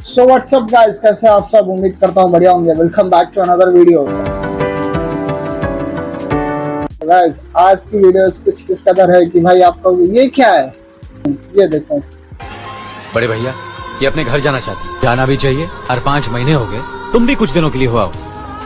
So what's up guys, कैसे आप सब? उम्मीद करता हूँ बढ़िया होंगे। Welcome back to another video. Guys, आज की वीडियो कुछ इस कदर है कि भाई आपको ये क्या है, ये देखो। बड़े भैया, ये अपने घर जाना चाहती है। जाना भी चाहिए। हर 5 महीने हो गए, तुम भी कुछ दिनों के लिए हुआ हो,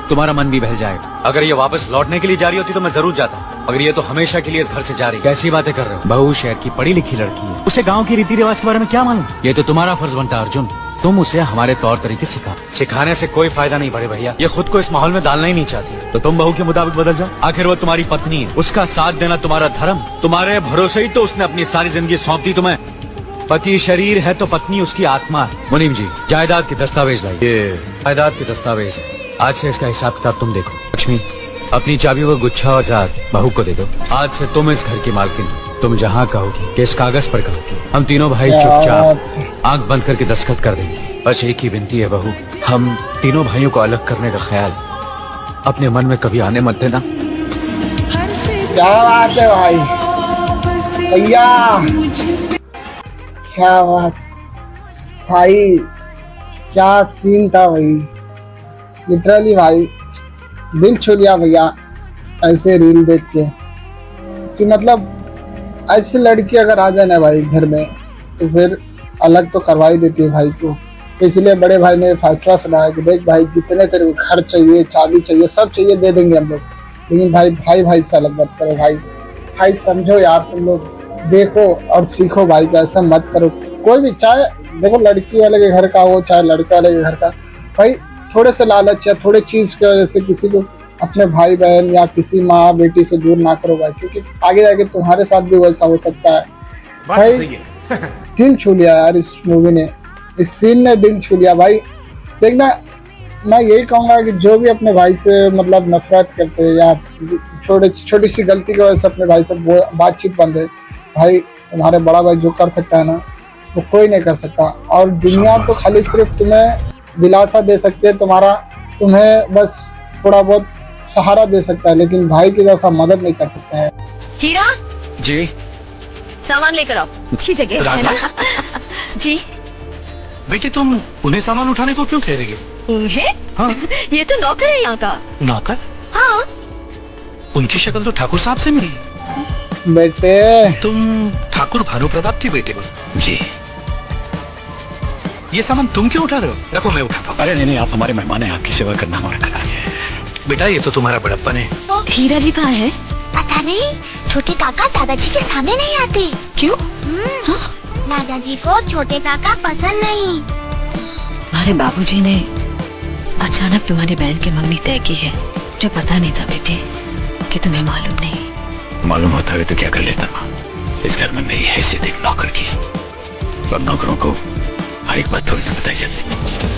तुम्हारा मन भी बहल जाएगा। अगर ये वापस लौटने के लिए जा रही होती तो मैं जरूर जाता, मगर ये तो हमेशा के लिए इस घर से जा रही। कैसी बातें कर रहे हो? बहू शहर की पढ़ी लिखी लड़की है, उसे गांव के रीति रिवाज के बारे में क्या मालूम? ये तो तुम्हारा फर्ज बनता है अर्जुन, तुम उसे हमारे तौर तरीके सिखाने से कोई फायदा नहीं बड़े भैया। ये खुद को इस माहौल में डालना ही नहीं चाहती, तो तुम बहू के मुताबिक बदल जाओ। आखिर वो तुम्हारी पत्नी है, उसका साथ देना तुम्हारा धर्म। तुम्हारे भरोसे ही तो उसने अपनी सारी जिंदगी सौंप दी तुम्हें। पति शरीर है तो पत्नी उसकी आत्मा है। मुनीम जी, जायदाद के दस्तावेज लाइए। ये जायदाद के दस्तावेज, आज से इसका हिसाब किताब तुम देखो। लक्ष्मी, अपनी चाबियों का गुच्छा और जार बहू को दे दो। आज से तुम इस घर की मालकिन, तुम जहाँ कहोगी, किस कागज पर कहोगी, हम तीनों भाई चुपचाप आंख बंद करके दस्तखत कर देंगे। बस एक ही विनती है बहू, हम तीनों भाइयों को अलग करने का ख्याल अपने मन में कभी आने मत देना। क्या बात है भाई भैया, क्या बात भाई, क्या सीन था भाई। लिटरली भाई दिल छू लिया भैया ऐसे रील देख के, कि मतलब ऐसी लड़की अगर आ जाए ना भाई घर में तो फिर अलग तो करवा ही देती है भाई को। इसलिए बड़े भाई ने फैसला सुनाया कि देख भाई, जितने तेरे को घर चाहिए, चाबी चाहिए, सब चाहिए, दे देंगे हम लोग, लेकिन भाई से अलग मत करो। भाई समझो यार, तुम लोग देखो और सीखो भाई का, ऐसा मत करो। कोई भी, चाहे देखो लड़की वाले के घर का हो चाहे लड़के वाले के घर का, भाई थोड़े से लालच या थोड़े चीज की वजह से किसी को अपने भाई बहन या किसी माँ बेटी से दूर ना करो भाई, क्योंकि आगे जाके तुम्हारे साथ भी वैसा हो सकता है। भाई दिल छू लिया यार इस मूवी ने, इस सीन ने दिल छू लिया भाई। देखना, मैं यही कहूंगा कि जो भी अपने भाई से मतलब नफरत करते हैं या छोटी सी गलती की वजह से अपने भाई से बातचीत बंद है, भाई तुम्हारे बड़ा भाई जो कर सकता है ना, वो कोई नहीं कर सकता। और दुनिया तो खाली सिर्फ तुम्हें दिलासा दे सकते हैं, तुम्हें बस थोड़ा बहुत सहारा दे सकता है, लेकिन भाई की जैसा मदद नहीं कर सकता है। हीरा जी, सामान लेकर आओ। ठीक है जी। बेटे, तुम उन्हें सामान उठाने को क्यों कह रही हो? उन्हें? हाँ। ये तो नौकर है यहाँ का। नौकर? हाँ। उनकी शक्ल तो ठाकुर साहब से मिली। बेटे, तुम ठाकुर भानु प्रताप की बेटे हो? जी। ये सामान तुम क्यों उठा रहे हो? रखो, मैं उठाता हूँ। अरे नहीं, आप हमारे मेहमान हैं, आपकी सेवा करना हमारा कर्तव्य है। बेटा, ये तो तुम्हारा बड़प्पन है। हीरा जी कहाँ है? पता नहीं, छोटे काका दादाजी के सामने नहीं आते। क्यों? हाँ? दादाजी को छोटे काका पसंद नहीं। तुम्हारे बाबूजी ने अचानक तुम्हारी बहन की मंगनी तय की है। मुझे पता नहीं था बेटे कि तुम्हें मालूम नहीं। मालूम होता है तो क्या कर लेता माँ। इस घर में मेरी हैसियत एक नौकर की है, और नौकरों को हर एक बात थोड़ी ना बताई जाती।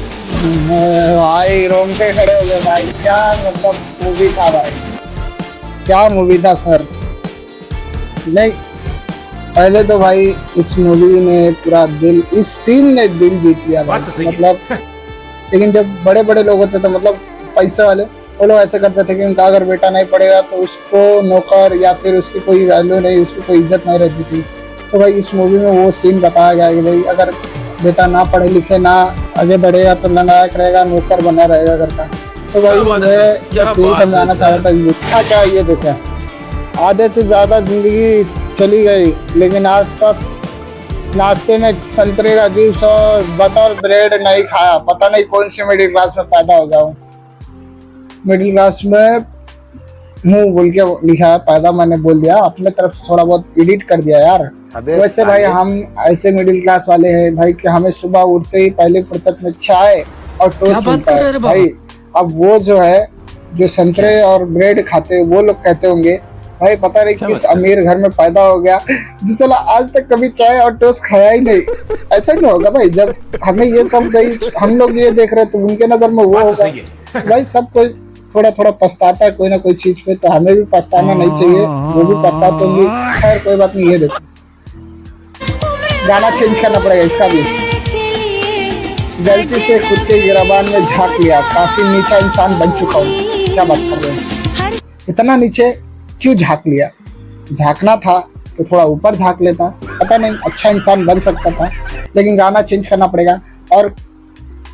भाई रोंगटे खड़े हो गए भाई, क्या मतलब मूवी था भाई, क्या मूवी था सर। नहीं, पहले तो भाई इस मूवी ने पूरा दिल, इस सीन ने दिल जीत लिया भाई, मतलब। लेकिन जब बड़े बड़े लोग होते थे, मतलब पैसे वाले, वो लोग ऐसे करते थे कि उनका अगर बेटा नहीं पढ़ेगा तो उसको नौकर या फिर उसकी कोई वैल्यू नहीं, उसकी कोई इज्जत नहीं रहती थी। तो भाई इस मूवी में वो सीन बताया गया कि भाई अगर बेटा ना पढ़े लिखे, ना आगे बढ़ेगा तो लंगायक रहेगा, नौकर बना रहेगा घर का। तो भाई मुझे यही समझाना चाह रहा था। क्या ये देखा, आधे से ज्यादा जिंदगी चली गई, लेकिन आज तक नाश्ते में संतरे का जूस और बटर ब्रेड नहीं खाया। पता नहीं कौन सी मिडिल क्लास में पैदा हो गया हूँ। मिडिल क्लास में हूँ बोल के लिखा है, पैदा मैंने बोल दिया, अपने तरफ से थोड़ा बहुत एडिट कर दिया यार। वैसे भाई हम ऐसे मिडिल क्लास वाले हैं भाई कि हमें सुबह उठते ही पहले फुर्सत में चाय और टोस्ट मिलता है भाई। अब वो जो है, जो संतरे और ब्रेड खाते हैं, वो लोग कहते होंगे भाई पता नहीं किस अमीर घर में पैदा हो गया जो चला आज तक कभी चाय और टोस्ट खाया ही नहीं। ऐसा क्यों होगा भाई? जब हमें ये सब भाई, हम लोग ये देख रहे हैं तो उनके नजर में वो होगा भाई। सब कोई थोड़ा थोड़ा पछताता है कोई ना कोई चीज पे, तो हमें भी पछताना नहीं चाहिए, वो भी पछताते होंगे। खैर कोई बात नहीं। ये देखो, गाना चेंज करना पड़ेगा इसका भी। गलती से खुद के गिराबान में झांक लिया, काफी नीचा इंसान बन चुका हूँ। क्या बात कर रहे हैं, इतना नीचे क्यों झांक लिया? झांकना था तो थोड़ा ऊपर झांक लेता, पता नहीं अच्छा इंसान बन सकता था। लेकिन गाना चेंज करना पड़ेगा। और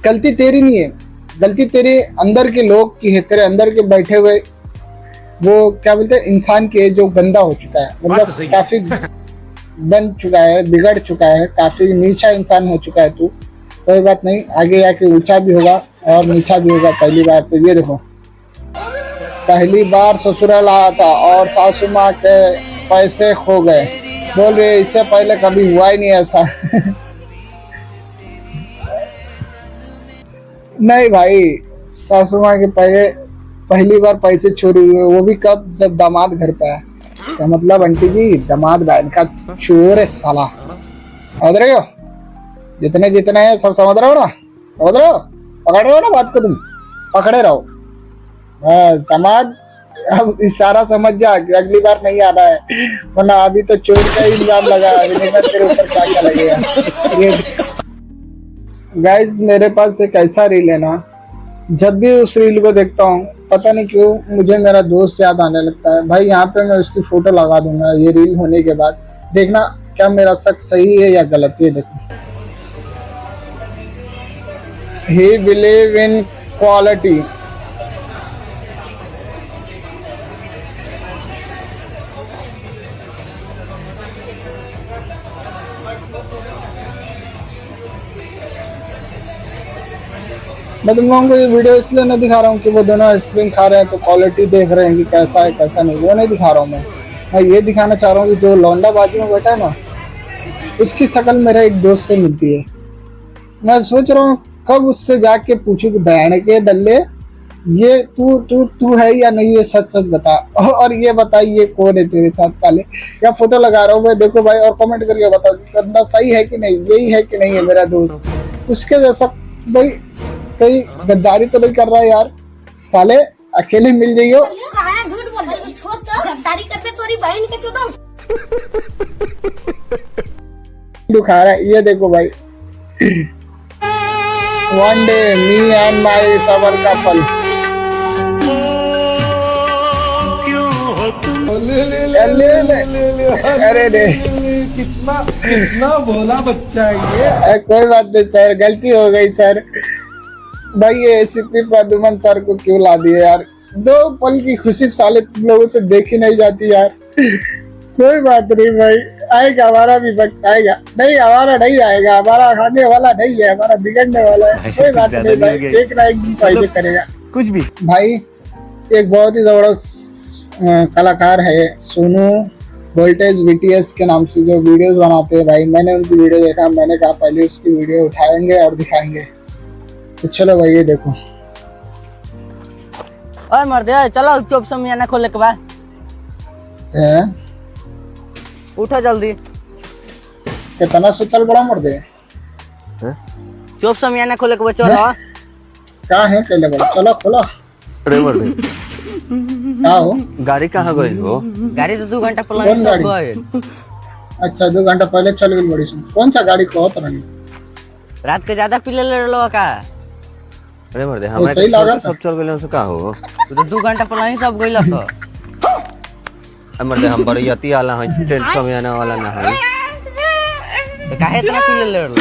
गलती तेरी नहीं है, गलती तेरे अंदर के लोग की है, तेरे अंदर के बैठे हुए वो क्या बोलते हैं इंसान की है, जो गंदा हो चुका है, मतलब काफी बन चुका है, बिगड़ चुका है, काफी नीचा इंसान हो चुका है तू। कोई बात नहीं, आगे जाके ऊंचा भी होगा और नीचा भी होगा। पहली बार तो ये देखो, पहली बार ससुराल आया था और सासू माँ के पैसे खो गए, बोल रहे इससे पहले कभी हुआ ही नहीं ऐसा। नहीं भाई, सासू माँ के पहली बार पैसे चोरी हुए, वो भी कब, जब दामाद घर पे आया। इसका मतलब आंटी जी दामाद बहन का चोर है साला, समझ रहे हो? जितने जितने हैं सब समझ रहे हो ना, समझ रहे हो, पकड़ रहे हो ना बात को, तुम पकड़े रहो बस। दामाद अब इशारा समझ जा कि अगली बार नहीं आना है, वरना अभी तो चोर का ही इल्जाम लगा, अभी नहीं तेरे ऊपर क्या क्या लगेगा। गाइस मेरे पास एक ऐसा रील है ना, जब भी उस रील को देखता हूँ पता नहीं क्यों मुझे मेरा दोस्त याद आने लगता है। भाई यहाँ पे मैं उसकी फोटो लगा दूंगा ये रील होने के बाद, देखना क्या मेरा शक सही है या गलत है। देखो, he believe in quality। मैं तुम लोगों को ये वीडियो इसलिए नहीं दिखा रहा हूँ कि वो दोनों आइसक्रीम खा रहे हैं तो क्वालिटी देख रहे हैं कि कैसा है कैसा नहीं, वो नहीं दिखा रहा हूँ मैं ये दिखाना चाह रहा हूँ कि जो लौंडा बाजू में बैठा है ना, उसकी शक्ल मेरे एक दोस्त से मिलती है। मैं सोच रहा हूँ कब उससे जाके पूछूं कि बहन के दल्ले ये तू तू तू है या नहीं, ये सच सच बता, और ये बता ये कौन है तेरे साथ काले, या फोटो लगा रहा हूँ मैं, देखो भाई, और कमेंट करके बताओ कि बंदा सही है कि नहीं, यही है कि नहीं है मेरा दोस्त। उसके जैसा भाई कोई गद्दारी तो नहीं कर रहा है यार, साले अकेले मिल जाइयो। झूठ बोल रही है, छोड़ तो गद्दारी करते तोरी बहन के चुदम दुखा रहा है, ये देखो भाई, one day me and my सबर का फल। अरे रे कितना भोला बच्चा है ये। कोई बात नहीं सर, गलती हो गई सर। भाई ये एसीपी प्रद्युमन सर को क्यों ला दिए यार, दो पल की खुशी साले तुम लोगों से देखी नहीं जाती यार। कोई बात नहीं भाई, आएगा हमारा भी वक्त आएगा। नहीं हमारा नहीं आएगा, हमारा खाने वाला नहीं है, हमारा बिगड़ने वाला है। कोई बात नहीं भाई, एक ना एक दिन फायदे करेगा कुछ भी। भाई एक बहुत ही जबरदस्त कलाकार है सोनू वोल्टेज VTS के नाम से, जो वीडियोस बनाते हैं भाई, मैंने उनकी वीडियो देखा, मैंने कहा पहले उसकी वीडियो उठाएंगे और दिखाएंगे। तो चलो भाई ये देखो। ओए मर्दे चलो चुप समियाना खोले के बाद उठो जल्दी। कितना सुतल बड़ा मर दे, चुप समियाना खोले के बाद चलो। क्या है कहले बड़ा, चलो खोलो। अरे मर्दे क्या हो, गाड़ी कहाँ गई हो? गाड़ी तो 2 घंटा कौन पहले गाड़ी? गए। अच्छा 2 घंटा पहले चल गई बड़ी सुन। कौन सा गाड़ी को होता नहीं, रात के ज्यादा पीले ले लो का। अरे मर्दे वो सही लगा था। सब चल गए से का हो? तो 2 घंटा पहले ही सब गइला सो। अरे मर्दे हम बरियाती आला है, टेंट समय आने वाला ना है। तो काहे इतना पीले ले लो?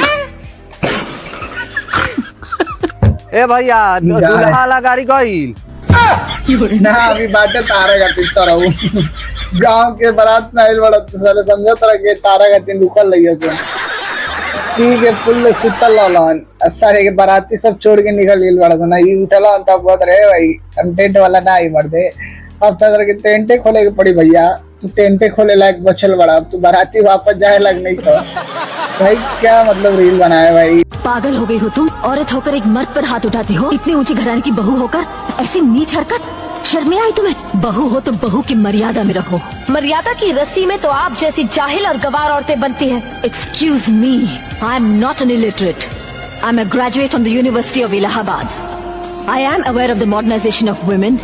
ए भैया दूल्हा वाला गाड़ी गई ना, अभी बाटे तारा का 300 रहू गांव के बारात में आइल बड़ा तो साले समझो तरह के तारा का 3 रुकल लइयो से पी के फुल सुतल लालन, सारे के बाराती सब छोड़ के निकल गेल बड़ा ना। ई उठला तब बहुत रहे भाई, हम टेंट वाला ना आई मर्दे, अब तरह के टेंटे खोले के पड़ी भैया, तू टेंटे खोले लायक बचल बड़ा, अब तू बाराती वापस जाए लग नहीं तो भाई क्या मतलब रील बनाया भाई। पागल हो गई हो तुम, औरत होकर एक मर्द पर हाथ उठाती हो, इतनी ऊंची घराने की बहू होकर ऐसी नीच हरकत, शर्म नहीं आई तुम्हें? बहू हो तो बहू की मर्यादा में रखो। मर्यादा की रस्सी में तो आप जैसी जाहिल और गवार औरतें बनती हैं। Excuse me, I am not an illiterate, I am a graduate from the university of Allahabad. I am aware of the modernisation of women,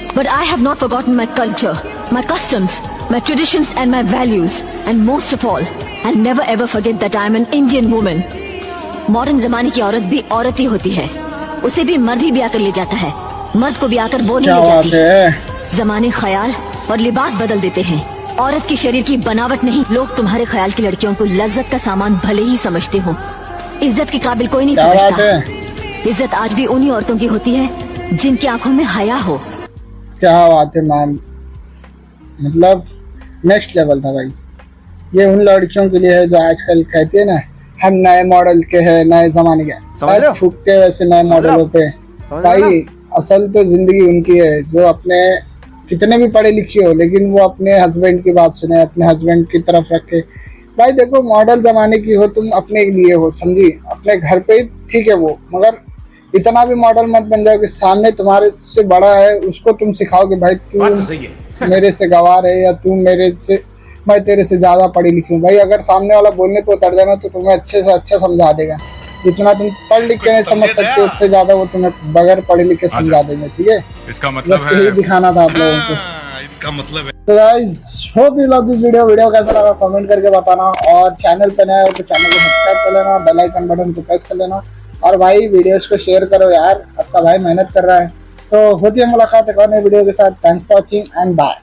but I have not forgotten my culture, my customs, my traditions and my values, and most of all, I'll never ever forget that I am an Indian woman. Modern जमाने की औरत भी औरत ही होती है, उसे भी मर्द ही ब्याह कर ले जाता है, मर्द को ब्याह कर वो नहीं ले जाती। जमाने ख्याल और लिबास बदल देते हैं, औरत के शरीर की बनावट नहीं। लोग तुम्हारे ख्याल की लड़कियों को लज्जत का सामान भले ही समझते हो, इज्जत के काबिल कोई नहीं समझता, इज्जत आज भी उन्हीं औरतों की होती है जिनकी आंखों में हया हो। क्या बात है मैम, मतलब नेक्स्ट लेवल था भाई। ये उन लड़कियों के लिए है जो आजकल कहते हैं ना हम नए मॉडल के हैं, नए जमाने के, समझ रहे हो? छुपते वैसे नए मॉडलों पे। समझ रहे हो भाई असल तो जिंदगी उनकी है जो अपने कितने भी पढ़े लिखे हो लेकिन वो अपने हस्बैंड की बात सुने, अपने हस्बैंड की तरफ रखे। भाई देखो मॉडल जमाने की हो तुम, अपने लिए हो, समझी, अपने घर पे ठीक है वो, मगर इतना भी मॉडल मत बन जाओ कि सामने तुम्हारे से बड़ा है उसको तुम सिखाओ कि भाई तू मेरे से गवार है या तू मेरे से, मैं तेरे से ज्यादा पढ़ी लिखी हूँ। भाई अगर सामने वाला बोलने पे उतर जाना तो तुम्हें अच्छे से अच्छा समझा देगा। जितना तुम पढ़ लिख के नहीं समझ सकते उससे ज्यादा वो तुम्हें बगैर पढ़े लिखे समझा देंगे। ठीक है, इसका मतलब बस यही दिखाना था आप लोगों को। इसका मतलब है तो guys hope you love this video कैसा लगा कमेंट करके बताना, और चैनल पे नया हो तो चैनल को सब्सक्राइब कर लेना, बेल आइकन बटन को प्रेस कर लेना, और भाई वीडियोस को शेयर करो यार, आपका भाई मेहनत कर रहा है। तो होती है मुलाकात एक और नई वीडियो के साथ। Thanks for watching and bye.